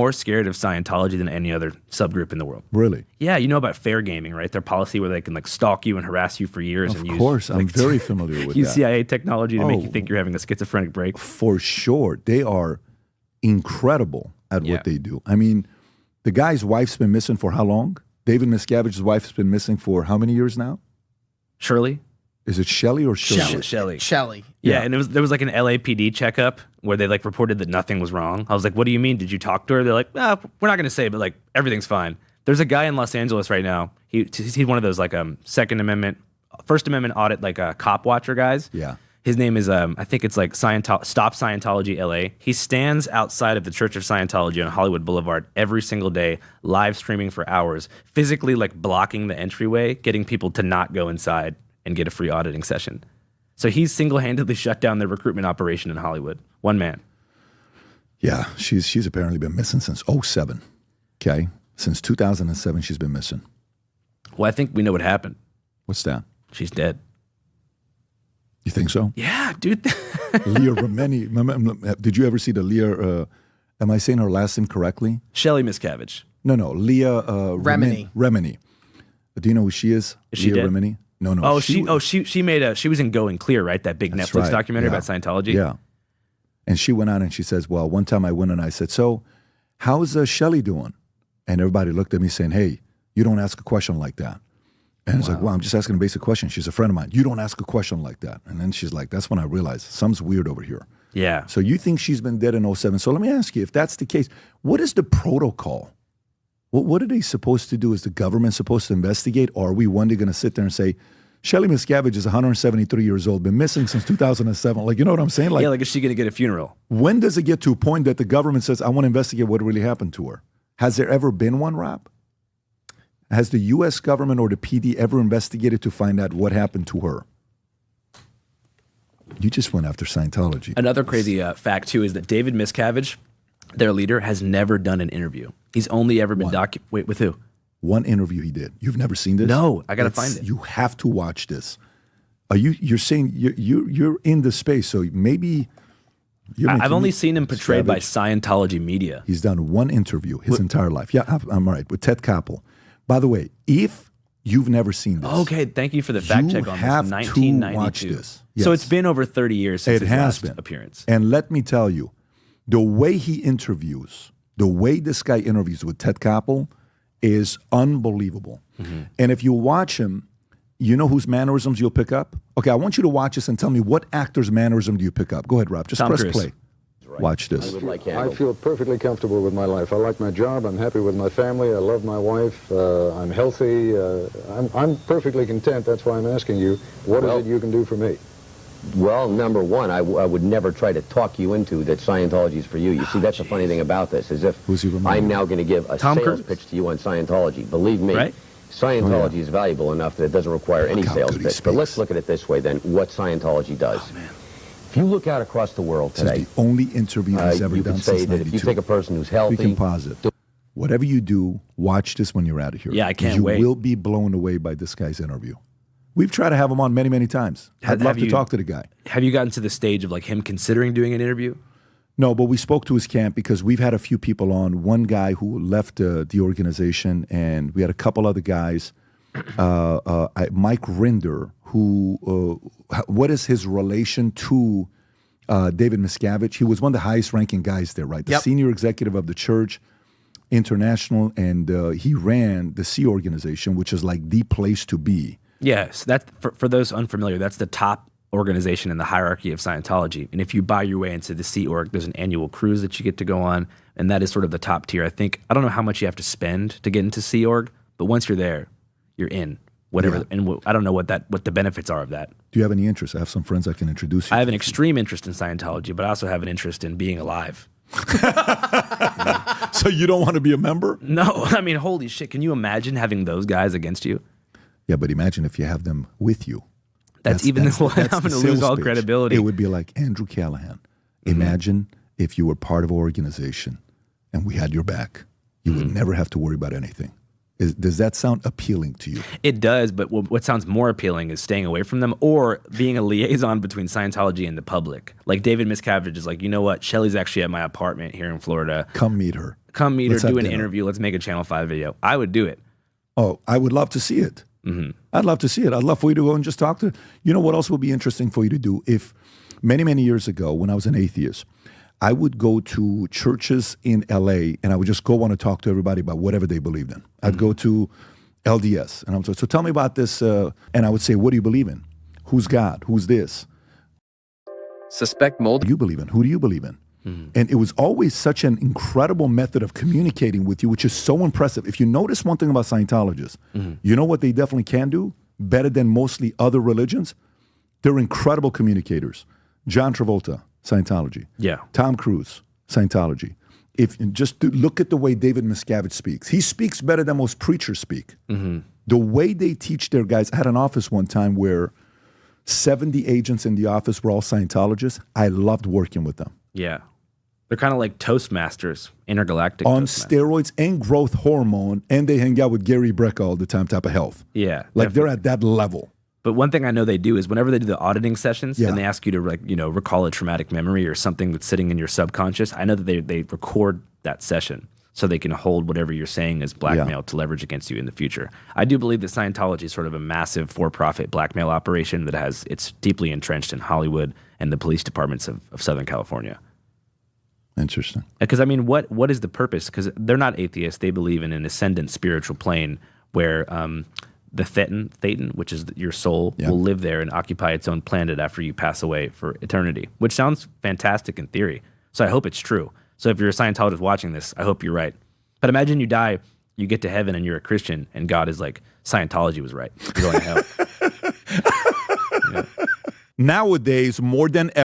more scared of Scientology than any other subgroup in the world. Really? Yeah, you know about fair gaming, right? Their policy where they can like stalk you and harass you for years. Of course, I'm very familiar with use that. CIA technology to make you think you're having a schizophrenic break. For sure. They are incredible at what they do. I mean, the guy's wife's been missing for how long? David Miscavige's wife's been missing for how many years now? Shirley? Is it Shelley or Shirley? Shelley. Yeah, and there was like an LAPD checkup where they like reported that nothing was wrong. I was like, what do you mean? Did you talk to her? They're like, we're not going to say, but like everything's fine. There's a guy in Los Angeles right now. He's one of those like First Amendment audit, like cop watcher guys. Yeah. His name is, I think it's like Stop Scientology LA. He stands outside of the Church of Scientology on Hollywood Boulevard every single day, live streaming for hours, physically like blocking the entryway, getting people to not go inside and get a free auditing session. So he's single-handedly shut down the recruitment operation in Hollywood. One man. Yeah, she's apparently been missing since 2007. Okay? Since 2007, she's been missing. Well, I think we know what happened. What's that? She's dead. You think so? Yeah, dude. Leah Remini. Did you ever see the Leah, am I saying her last name correctly? Shelley Miscavige. No, Leah Remini. Remini. Do you know who she is? Is she Leah dead? Remini? No. Oh, she was in Going Clear, right? That big Netflix documentary about Scientology. Yeah. And she went on and she says, well, one time I went and I said, so how's Shelley doing? And everybody looked at me saying, hey, you don't ask a question like that. And it's like, well, I'm just asking a basic question. She's a friend of mine. You don't ask a question like that. And then she's like, that's when I realized something's weird over here. Yeah. So you think she's been dead in 2007. So let me ask you, if that's the case, what is the protocol? What are they supposed to do? Is the government supposed to investigate? Or are we one day going to sit there and say, Shelley Miscavige is 173 years old, been missing since 2007. Like, you know what I'm saying? Like, yeah, like, is she going to get a funeral? When does it get to a point that the government says, I want to investigate what really happened to her? Has there ever been one, Rob? Has the U.S. government or the PD ever investigated to find out what happened to her? You just went after Scientology. Another crazy fact, too, is that David Miscavige, their leader, has never done an interview. He's only ever been Wait, with who? One interview he did. You've never seen this? No, I got to find it. You have to watch this. You're saying you're in the space, so maybe I've only seen him portrayed by Scientology media. He's done one interview his entire life. Yeah, I'm all right, with Ted Koppel. By the way, if you've never seen this. Okay, thank you for the fact check on this. You have 1992. to watch this. Yes. So it's been over 30 years since his last appearance. And let me tell you, the way he interviews, the way this guy interviews with Ted Koppel is unbelievable. Mm-hmm. And if you watch him, you know whose mannerisms you'll pick up? Okay, I want you to watch this and tell me what actor's mannerism do you pick up. Go ahead, Rob. Just Tom press Cruise. play. Watch this. I feel perfectly comfortable with my life. I like my job. I'm happy with my family. I love my wife. I'm healthy. I'm perfectly content. That's why I'm asking you, what is it you can do for me? Well, number one, I would never try to talk you into that Scientology is for you. You see, that's the funny thing about this, is if I'm now going to give a sales pitch to you on Scientology. Believe me, Scientology is valuable enough that it doesn't require any sales pitch. But let's look at it this way, then, what Scientology does. Oh, man. If you look out across the world today, this is the only interview he's ever done since 92. If you take a person who's healthy, we can pause it. Whatever you do, watch this when you're out of here. Yeah, I can't wait. You will be blown away by this guy's interview. We've tried to have him on many, many times. I'd love to talk to the guy. Have you gotten to the stage of like him considering doing an interview? No, but we spoke to his camp because we've had a few people on. One guy who left the organization, and we had a couple other guys. Mike Rinder, who, what is his relation to David Miscavige? He was one of the highest ranking guys there, right? The senior executive of the church, international, and he ran the Sea organization, which is like the place to be. Yes, that's for those unfamiliar, that's the top organization in the hierarchy of Scientology. And if you buy your way into the Sea Org, there's an annual cruise that you get to go on, and that is sort of the top tier. I don't know how much you have to spend to get into Sea Org, but once you're there, you're in. Whatever, yeah. And I don't know what the benefits are of that. Do you have any interest? I have some friends I can introduce you. I have an extreme interest in Scientology, but I also have an interest in being alive. So you don't want to be a member? No, I mean, holy shit! Can you imagine having those guys against you? Yeah, but imagine if you have them with you. That's I'm going to lose all credibility. It would be like Andrew Callaghan. Imagine if you were part of an organization and we had your back. You would never have to worry about anything. Does that sound appealing to you? It does, but what sounds more appealing is staying away from them or being a liaison between Scientology and the public. Like David Miscavige is like, you know what? Shelly's actually at my apartment here in Florida. Come meet her. Let's do an interview. Let's make a Channel 5 video. I would do it. Oh, I would love to see it. Mm-hmm. I'd love to see it. I'd love for you to go and just talk to. You know what else would be interesting for you to do? If many, many years ago, when I was an atheist, I would go to churches in LA and I would just go want to talk to everybody about whatever they believed in. I'd go to LDS and I would say, so tell me about this. And I would say, what do you believe in? Who's God? Who's this? Suspect mold. What do you believe in? Who do you believe in? And it was always such an incredible method of communicating with you, which is so impressive. If you notice one thing about Scientologists, you know what they definitely can do better than mostly other religions? They're incredible communicators. John Travolta, Scientology. Yeah. Tom Cruise, Scientology. Look at the way David Miscavige speaks. He speaks better than most preachers speak. The way they teach their guys. I had an office one time where 70 agents in the office were all Scientologists. I loved working with them. Yeah. They're kind of like Toastmasters, intergalactic on Toastmasters. Steroids and growth hormone, and they hang out with Gary Brecka all the time type of health. Yeah. Like they're at that level. But one thing I know they do is whenever they do the auditing sessions and they ask you to recall a traumatic memory or something that's sitting in your subconscious, I know that they record that session so they can hold whatever you're saying as blackmail to leverage against you in the future. I do believe that Scientology is sort of a massive for-profit blackmail operation that it's deeply entrenched in Hollywood and the police departments of Southern California. Interesting. Because, I mean, what is the purpose? Because they're not atheists. They believe in an ascendant spiritual plane where the Thetan, which is your soul, will live there and occupy its own planet after you pass away for eternity, which sounds fantastic in theory. So I hope it's true. So if you're a Scientologist watching this, I hope you're right. But imagine you die, you get to heaven and you're a Christian and God is like, Scientology was right. You're going to hell. Nowadays, more than ever,